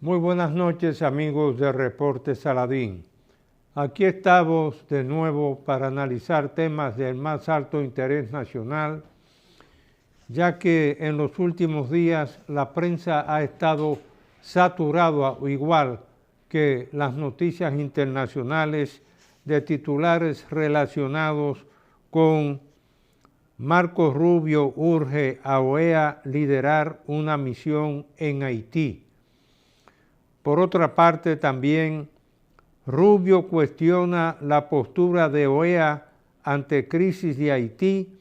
Muy buenas noches, amigos de Reporte Saladín. Aquí estamos de nuevo para analizar temas del más alto interés nacional, ya que en los últimos días la prensa ha estado saturada, igual que las noticias internacionales, de titulares relacionados con Marco Rubio urge a OEA liderar una misión en Haití. Por otra parte, también Rubio cuestiona la postura de OEA ante crisis de Haití.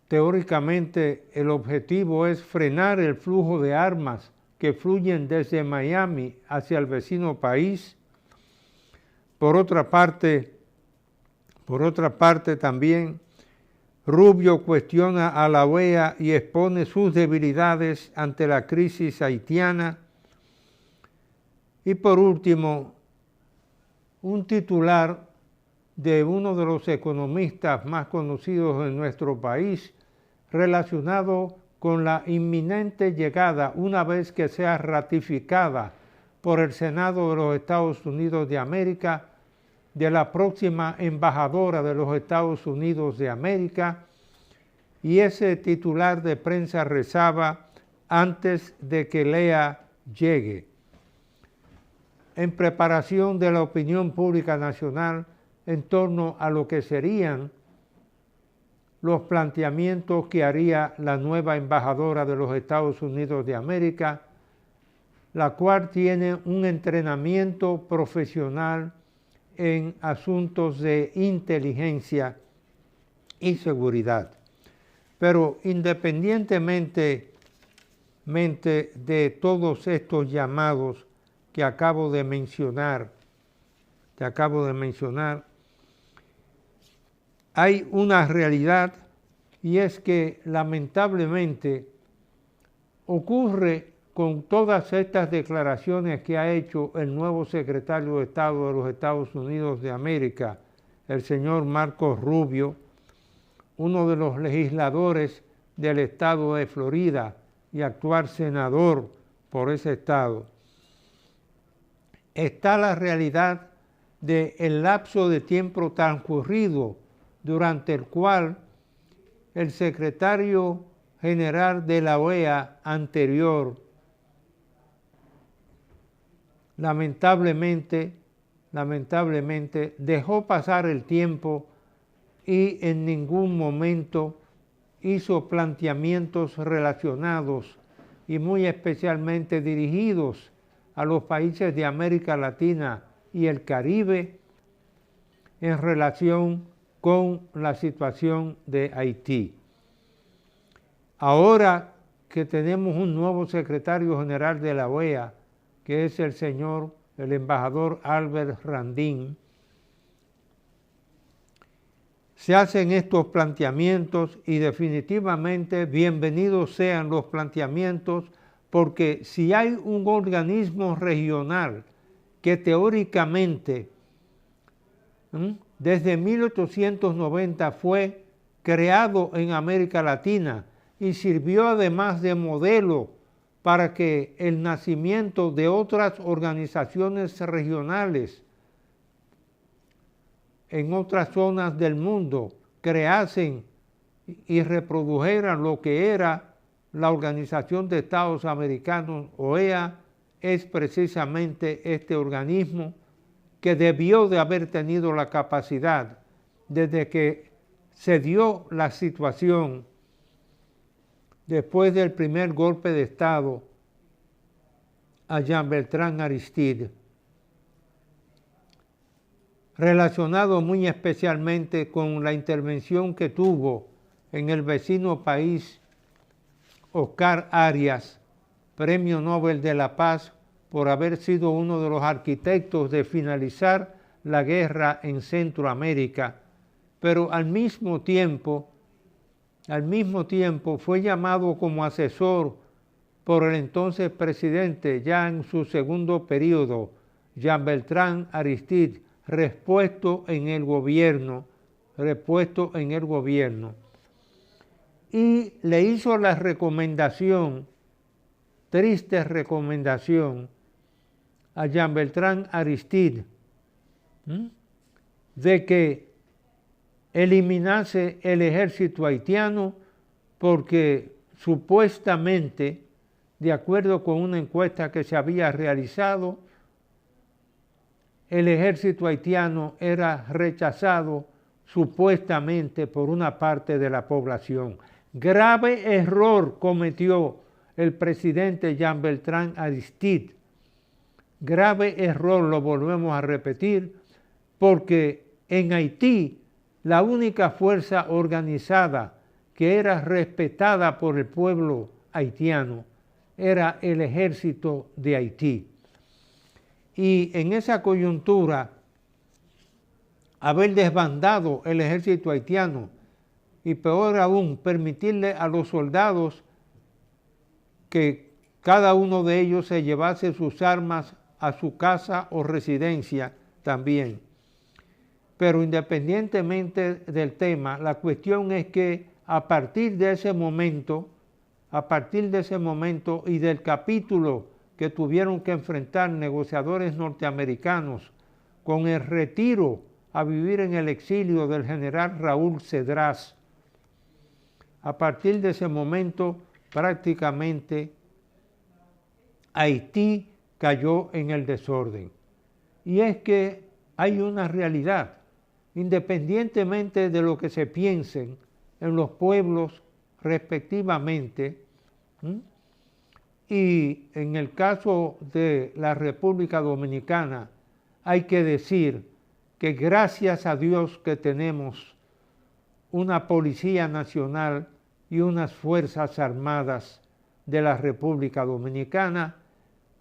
Teóricamente, el objetivo es frenar el flujo de armas que fluyen desde Miami hacia el vecino país. Por otra parte también, Rubio cuestiona a la OEA y expone sus debilidades ante la crisis haitiana. Y por último, un titular de uno de los economistas más conocidos en nuestro país, relacionado con la inminente llegada, una vez que sea ratificada por el Senado de los Estados Unidos de América, de la próxima embajadora de los Estados Unidos de América, y ese titular de prensa rezaba: antes de que Lea llegue. En preparación de la opinión pública nacional en torno a lo que serían los planteamientos que haría la nueva embajadora de los Estados Unidos de América, la cual tiene un entrenamiento profesional en asuntos de inteligencia y seguridad. Pero independientemente de todos estos llamados que acabo de mencionar, hay una realidad, y es que lamentablemente ocurre con todas estas declaraciones que ha hecho el nuevo secretario de Estado de los Estados Unidos de América, el señor Marco Rubio, uno de los legisladores del estado de Florida y actual senador por ese estado. Está la realidad del lapso de tiempo transcurrido durante el cual el secretario general de la OEA anterior lamentablemente dejó pasar el tiempo y en ningún momento hizo planteamientos relacionados y muy especialmente dirigidos a los países de América Latina y el Caribe en relación con la situación de Haití. Ahora que tenemos un nuevo secretario general de la OEA, que es el embajador Albert Randin, se hacen estos planteamientos y definitivamente bienvenidos sean los planteamientos, porque si hay un organismo regional que teóricamente desde 1890 fue creado en América Latina y sirvió además de modelo para que el nacimiento de otras organizaciones regionales en otras zonas del mundo creasen y reprodujeran lo que era la Organización de Estados Americanos, OEA, es precisamente este organismo que debió de haber tenido la capacidad, desde que se dio la situación después del primer golpe de Estado a Jean Bertrand Aristide, relacionado muy especialmente con la intervención que tuvo en el vecino país Oscar Arias, Premio Nobel de la Paz, por haber sido uno de los arquitectos de finalizar la guerra en Centroamérica, pero al mismo tiempo fue llamado como asesor por el entonces presidente, ya en su segundo periodo, Jean Bertrand Aristide, repuesto en el gobierno, y le hizo la recomendación triste recomendación a Jean Bertrand Aristide de que eliminase el ejército haitiano porque supuestamente, de acuerdo con una encuesta que se había realizado, el ejército haitiano era rechazado supuestamente por una parte de la población. Grave error cometió el presidente Jean Bertrand Aristide. Grave error, lo volvemos a repetir, porque en Haití la única fuerza organizada que era respetada por el pueblo haitiano era el ejército de Haití. Y en esa coyuntura, haber desbandado el ejército haitiano y peor aún, permitirle a los soldados que cada uno de ellos se llevase sus armas a su casa o residencia también. Pero independientemente del tema, la cuestión es que a partir de ese momento y del capítulo que tuvieron que enfrentar negociadores norteamericanos con el retiro a vivir en el exilio del general Raúl Cedras, a partir de ese momento prácticamente Haití cayó en el desorden. Y es que hay una realidad, independientemente de lo que se piensen en los pueblos respectivamente, y en el caso de la República Dominicana hay que decir que gracias a Dios que tenemos una Policía Nacional y unas Fuerzas Armadas de la República Dominicana,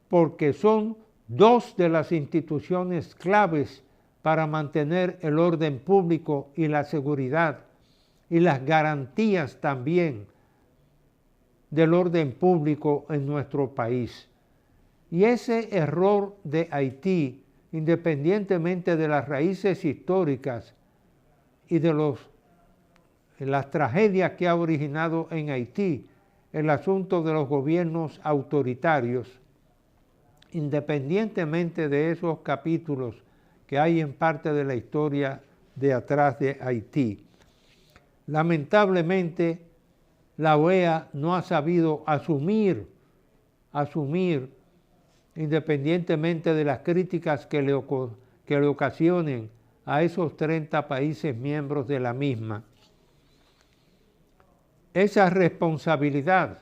porque son dos de las instituciones claves para mantener el orden público y la seguridad y las garantías también del orden público en nuestro país. Y ese error de Haití, independientemente de las raíces históricas y de las tragedias que ha originado en Haití, el asunto de los gobiernos autoritarios, independientemente de esos capítulos que hay en parte de la historia de atrás de Haití. Lamentablemente, la OEA no ha sabido asumir, independientemente de las críticas que le ocasionen a esos 30 países miembros de la misma, esa responsabilidad.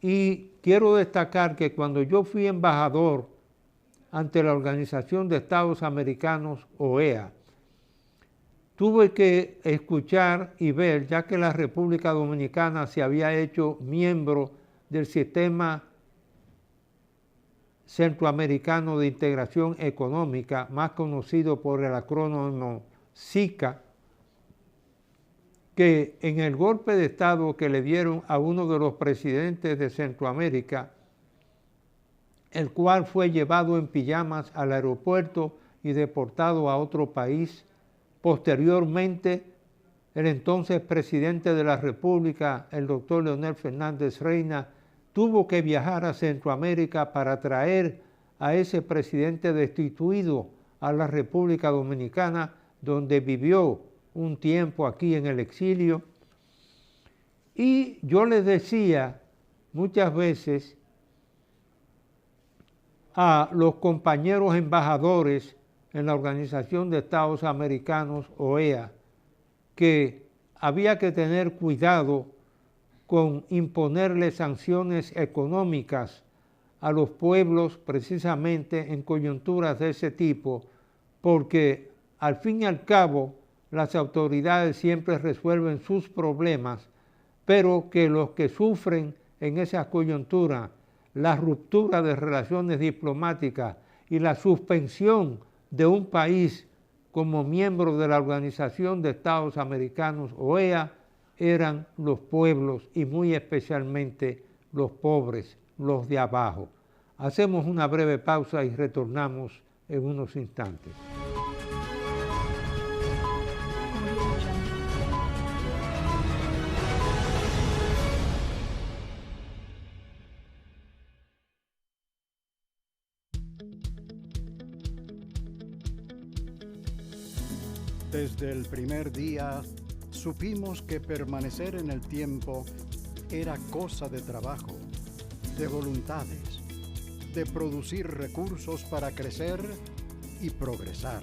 Y quiero destacar que cuando yo fui embajador ante la Organización de Estados Americanos, OEA, tuve que escuchar y ver, ya que la República Dominicana se había hecho miembro del Sistema Centroamericano de Integración Económica, más conocido por el acrónimo SICA, que en el golpe de Estado que le dieron a uno de los presidentes de Centroamérica, el cual fue llevado en pijamas al aeropuerto y deportado a otro país, posteriormente el entonces presidente de la República, el doctor Leonel Fernández Reina, tuvo que viajar a Centroamérica para traer a ese presidente destituido a la República Dominicana, donde vivió un tiempo aquí en el exilio. Y yo les decía muchas veces a los compañeros embajadores en la Organización de Estados Americanos, OEA, que había que tener cuidado con imponerle sanciones económicas a los pueblos precisamente en coyunturas de ese tipo, porque al fin y al cabo las autoridades siempre resuelven sus problemas, pero que los que sufren en esa coyuntura la ruptura de relaciones diplomáticas y la suspensión de un país como miembro de la Organización de Estados Americanos, OEA, eran los pueblos y muy especialmente los pobres, los de abajo. Hacemos una breve pausa y retornamos en unos instantes. Desde el primer día supimos que permanecer en el tiempo era cosa de trabajo, de voluntades, de producir recursos para crecer y progresar.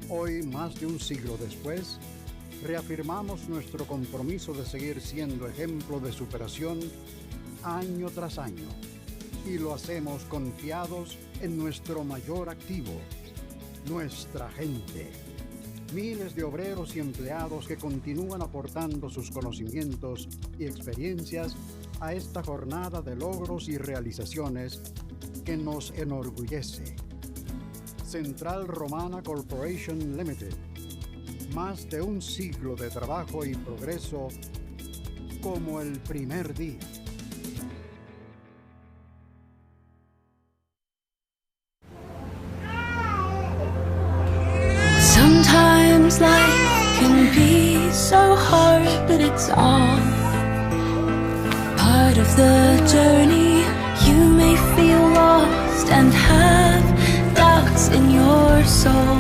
Hoy, más de un siglo después, reafirmamos nuestro compromiso de seguir siendo ejemplo de superación año tras año, y lo hacemos confiados en nuestro mayor activo, nuestra gente. Miles de obreros y empleados que continúan aportando sus conocimientos y experiencias a esta jornada de logros y realizaciones que nos enorgullece. Central Romana Corporation Limited. Más de un siglo de trabajo y progreso como el primer día. Sometimes life can be so hard, but it's all part of the journey. You may feel lost and have doubts in your soul,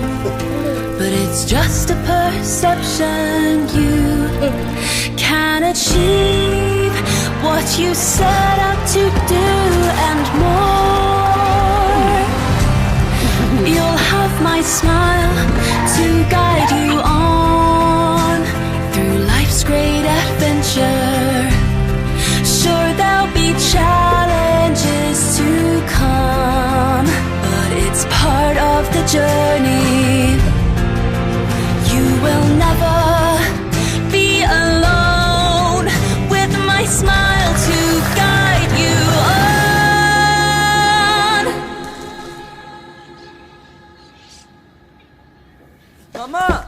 but it's just a perception. You can achieve what you set out to do and more. You'll have my smile to guide you on through life's great adventure. Sure, there'll be challenges to come, but it's part of the journey. You will never be alone with my smile to guide you on. Mama!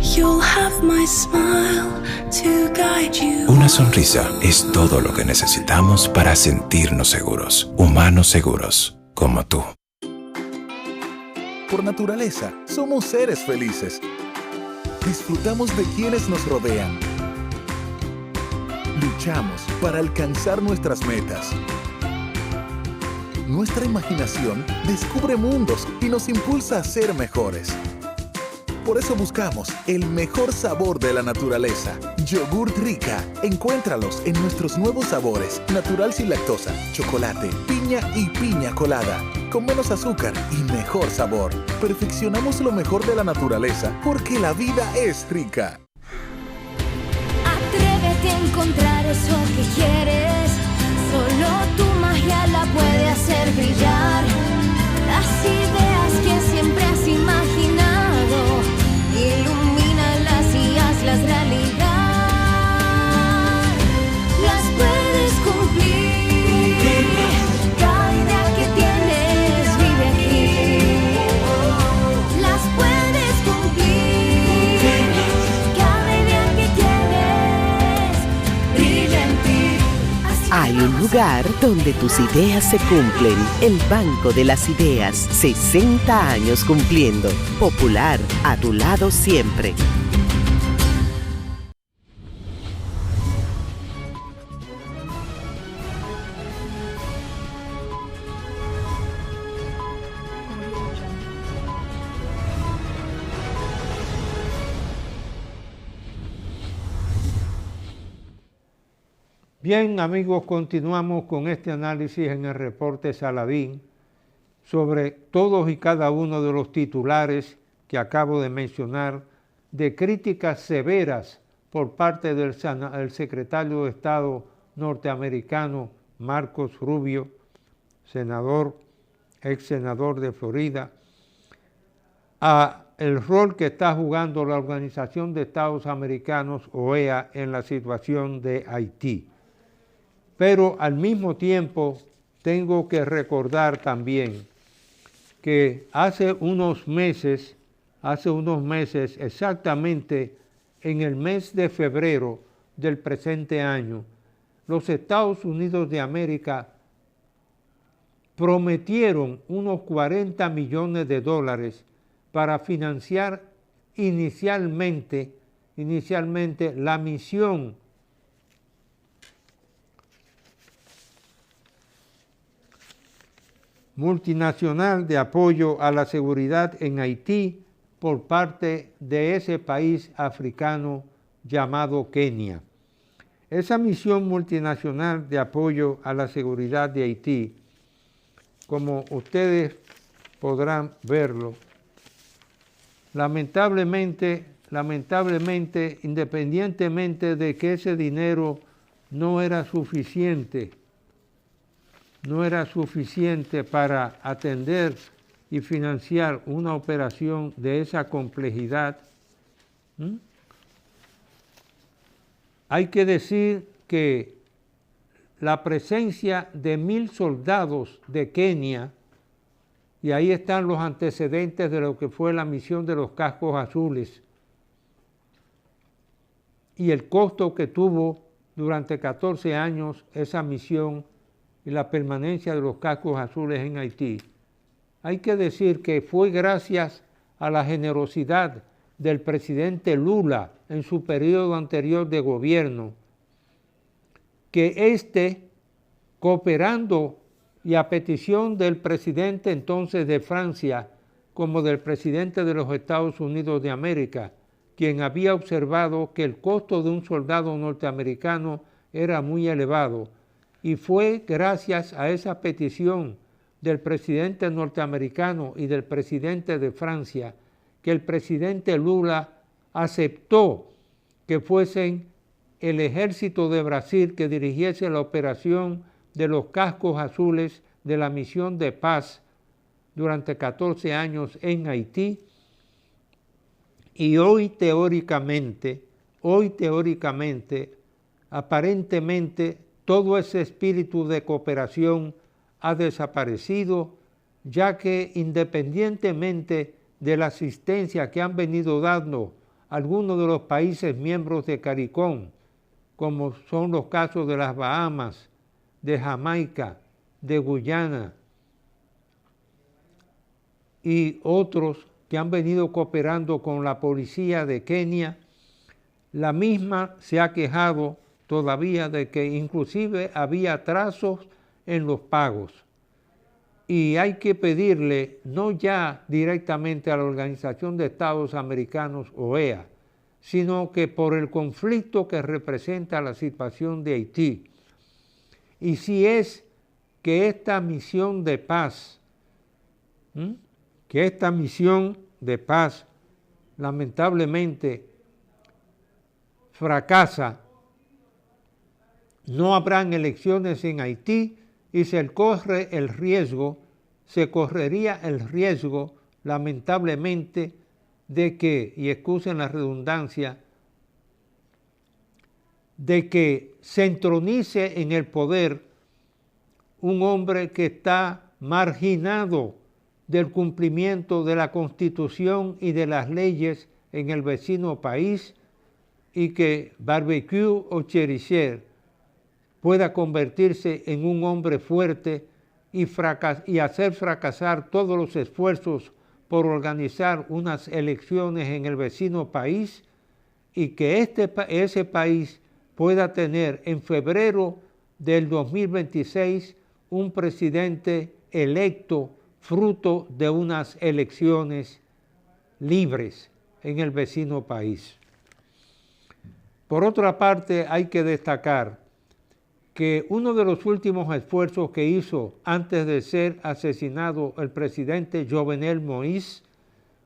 You'll have my smile to guide you. Una sonrisa es todo lo que necesitamos para sentirnos seguros, humanos seguros, como tú. Por naturaleza, somos seres felices. Disfrutamos de quienes nos rodean. Luchamos para alcanzar nuestras metas. Nuestra imaginación descubre mundos y nos impulsa a ser mejores. Por eso buscamos el mejor sabor de la naturaleza. Yogurt Rica. Encuéntralos en nuestros nuevos sabores. Natural sin lactosa, chocolate, piña y piña colada. Con menos azúcar y mejor sabor. Perfeccionamos lo mejor de la naturaleza porque la vida es rica. Atrévete a encontrar eso que quieres. Solo tu magia la puede hacer brillar. Las ideas que siempre has imaginado, ilumínalas y hazlas realidad. Las puedes cumplir. Cada idea que tienes vive aquí. Las puedes cumplir. Cada idea que tienes brilla en ti. Hay un lugar donde tus ideas se cumplen. El Banco de las Ideas, 60 años cumpliendo. Popular, a tu lado siempre. Bien, amigos, continuamos con este análisis en el reporte Saladín sobre todos y cada uno de los titulares que acabo de mencionar, de críticas severas por parte del secretario de Estado norteamericano Marcos Rubio, ex senador de Florida, a el rol que está jugando la Organización de Estados Americanos, OEA, en la situación de Haití. Pero al mismo tiempo tengo que recordar también que hace unos meses, exactamente en el mes de febrero del presente año, los Estados Unidos de América prometieron unos 40 millones de dólares para financiar inicialmente la misión multinacional de apoyo a la seguridad en Haití por parte de ese país africano llamado Kenia. Esa misión multinacional de apoyo a la seguridad de Haití, como ustedes podrán verlo, lamentablemente, independientemente de que ese dinero no era suficiente para atender y financiar una operación de esa complejidad, hay que decir que la presencia de 1,000 soldados de Kenia, y ahí están los antecedentes de lo que fue la misión de los cascos azules, y el costo que tuvo durante 14 años esa misión y la permanencia de los cascos azules en Haití. Hay que decir que fue gracias a la generosidad del presidente Lula en su periodo anterior de gobierno, que éste, cooperando y a petición del presidente entonces de Francia, como del presidente de los Estados Unidos de América, quien había observado que el costo de un soldado norteamericano era muy elevado, y fue gracias a esa petición del presidente norteamericano y del presidente de Francia que el presidente Lula aceptó que fuesen el ejército de Brasil que dirigiese la operación de los cascos azules de la misión de paz durante 14 años en Haití. Y hoy teóricamente, aparentemente, todo ese espíritu de cooperación ha desaparecido, ya que independientemente de la asistencia que han venido dando algunos de los países miembros de CARICOM, como son los casos de las Bahamas, de Jamaica, de Guyana y otros que han venido cooperando con la policía de Kenia, la misma se ha quejado todavía de que inclusive había atrasos en los pagos. Y hay que pedirle, no ya directamente a la Organización de Estados Americanos, OEA, sino que por el conflicto que representa la situación de Haití. Y si es que esta misión de paz, lamentablemente fracasa, no habrán elecciones en Haití y se correría el riesgo, lamentablemente, de que, y excusen la redundancia, de que se entronice en el poder un hombre que está marginado del cumplimiento de la Constitución y de las leyes en el vecino país, y que Barbecue o Chericher pueda convertirse en un hombre fuerte y hacer fracasar todos los esfuerzos por organizar unas elecciones en el vecino país, y que ese país pueda tener en febrero del 2026 un presidente electo fruto de unas elecciones libres en el vecino país. Por otra parte, hay que destacar que uno de los últimos esfuerzos que hizo antes de ser asesinado el presidente Jovenel Moïse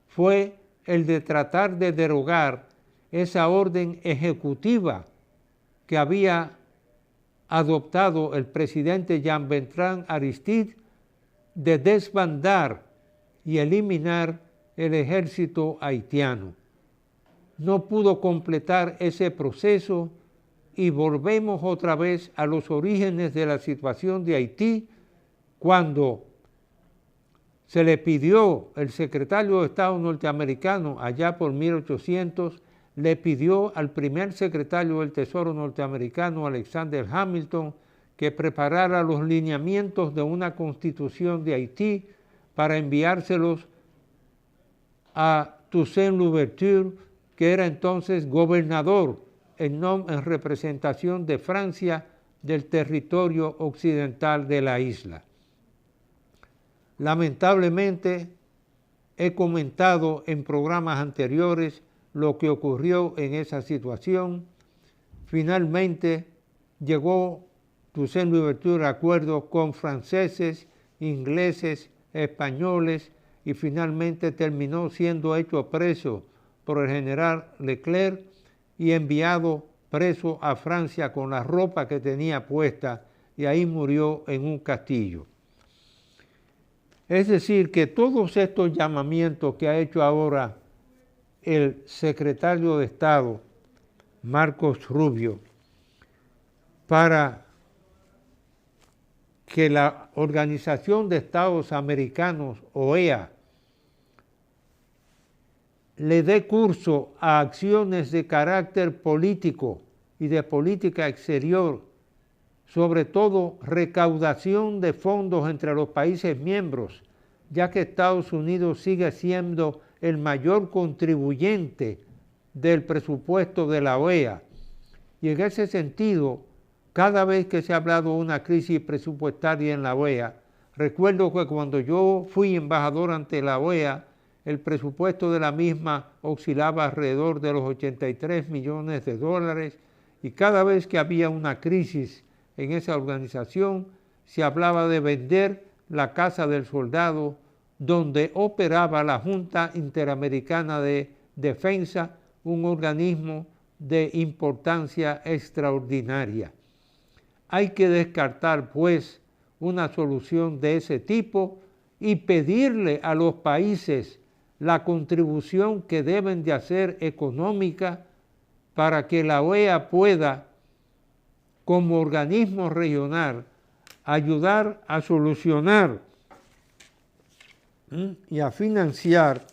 fue el de tratar de derogar esa orden ejecutiva que había adoptado el presidente Jean-Bertrand Aristide de desbandar y eliminar el ejército haitiano. No pudo completar ese proceso y volvemos otra vez a los orígenes de la situación de Haití, cuando se le pidió, el secretario de Estado norteamericano, allá por 1800, le pidió al primer secretario del Tesoro norteamericano, Alexander Hamilton, que preparara los lineamientos de una constitución de Haití para enviárselos a Toussaint Louverture, que era entonces gobernador en representación de Francia del territorio occidental de la isla. Lamentablemente, he comentado en programas anteriores lo que ocurrió en esa situación. Finalmente llegó Toussaint Louverture a acuerdos con franceses, ingleses, españoles y finalmente terminó siendo hecho preso por el general Leclerc y enviado preso a Francia con la ropa que tenía puesta y ahí murió en un castillo. Es decir, que todos estos llamamientos que ha hecho ahora el secretario de Estado, Marcos Rubio, para que la Organización de Estados Americanos, OEA, le dé curso a acciones de carácter político y de política exterior, sobre todo recaudación de fondos entre los países miembros, ya que Estados Unidos sigue siendo el mayor contribuyente del presupuesto de la OEA. Y en ese sentido, cada vez que se ha hablado de una crisis presupuestaria en la OEA, recuerdo que cuando yo fui embajador ante la OEA, el presupuesto de la misma oscilaba alrededor de los 83 millones de dólares y cada vez que había una crisis en esa organización se hablaba de vender la Casa del Soldado donde operaba la Junta Interamericana de Defensa, un organismo de importancia extraordinaria. Hay que descartar, pues, una solución de ese tipo y pedirle a los países la contribución que deben de hacer económica para que la OEA pueda, como organismo regional, ayudar a solucionar y a financiar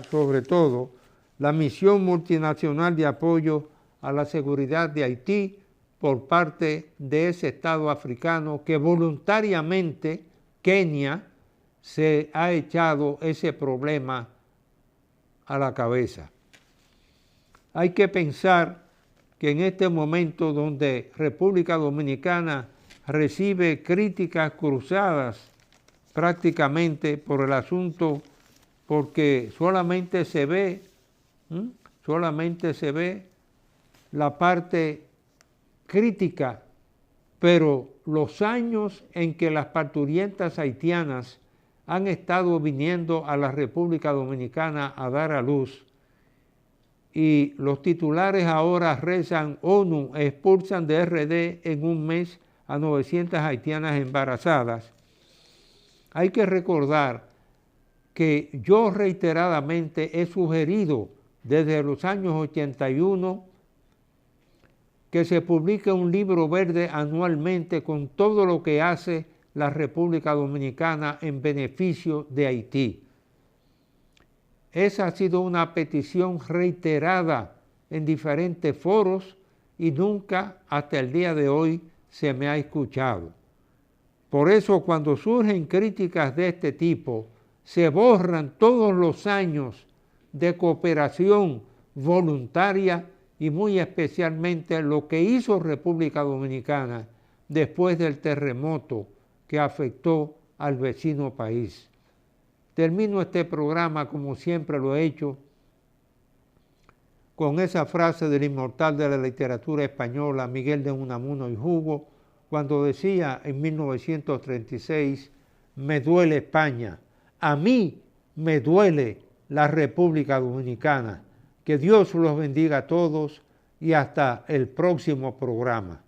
sobre todo la misión multinacional de apoyo a la seguridad de Haití por parte de ese Estado africano que voluntariamente Kenia se ha echado ese problema a la cabeza. Hay que pensar que en este momento donde República Dominicana recibe críticas cruzadas prácticamente por el asunto, porque solamente se ve la parte crítica, pero los años en que las parturientas haitianas han estado viniendo a la República Dominicana a dar a luz, y los titulares ahora rezan: ONU expulsan de RD en un mes a 900 haitianas embarazadas. Hay que recordar que yo reiteradamente he sugerido desde los años 81 que se publique un libro verde anualmente con todo lo que hace la República Dominicana en beneficio de Haití. Esa ha sido una petición reiterada en diferentes foros y nunca hasta el día de hoy se me ha escuchado. Por eso cuando surgen críticas de este tipo, se borran todos los años de cooperación voluntaria y muy especialmente lo que hizo República Dominicana después del terremoto que afectó al vecino país. Termino este programa, como siempre lo he hecho, con esa frase del inmortal de la literatura española, Miguel de Unamuno y Hugo, cuando decía en 1936, me duele España, a mí me duele la República Dominicana. Que Dios los bendiga a todos y hasta el próximo programa.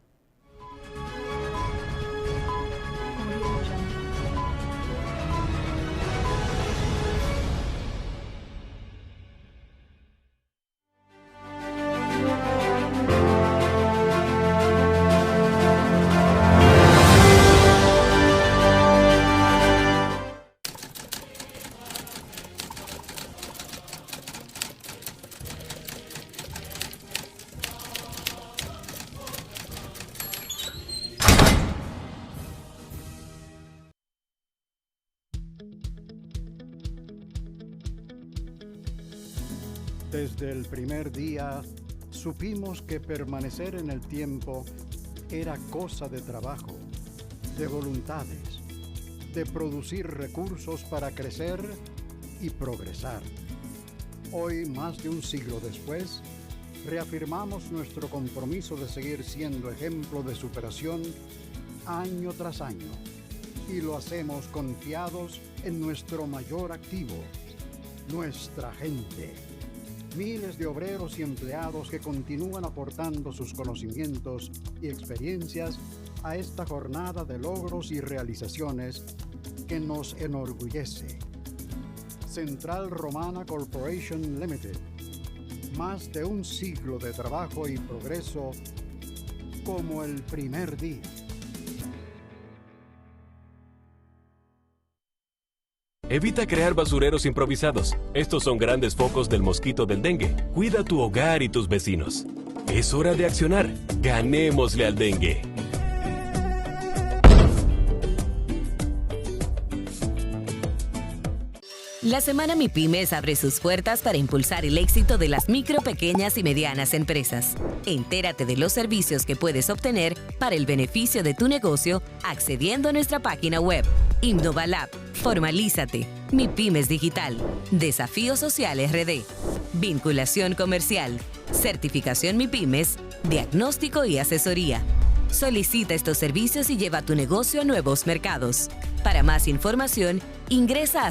Desde el primer día supimos que permanecer en el tiempo era cosa de trabajo, de voluntades, de producir recursos para crecer y progresar. Hoy, más de un siglo después, reafirmamos nuestro compromiso de seguir siendo ejemplo de superación año tras año, y lo hacemos confiados en nuestro mayor activo, nuestra gente. Miles de obreros y empleados que continúan aportando sus conocimientos y experiencias a esta jornada de logros y realizaciones que nos enorgullece. Central Romana Corporation Limited. Más de un siglo de trabajo y progreso como el primer día. Evita crear basureros improvisados. Estos son grandes focos del mosquito del dengue. Cuida tu hogar y tus vecinos. Es hora de accionar. Ganémosle al dengue. La Semana MIPYMES abre sus puertas para impulsar el éxito de las micro, pequeñas y medianas empresas. Entérate de los servicios que puedes obtener para el beneficio de tu negocio accediendo a nuestra página web. Innovalab, Formalízate, MIPYMES Digital, Desafío Social RD, Vinculación Comercial, Certificación MIPYMES, Diagnóstico y Asesoría. Solicita estos servicios y lleva tu negocio a nuevos mercados. Para más información, ingresa a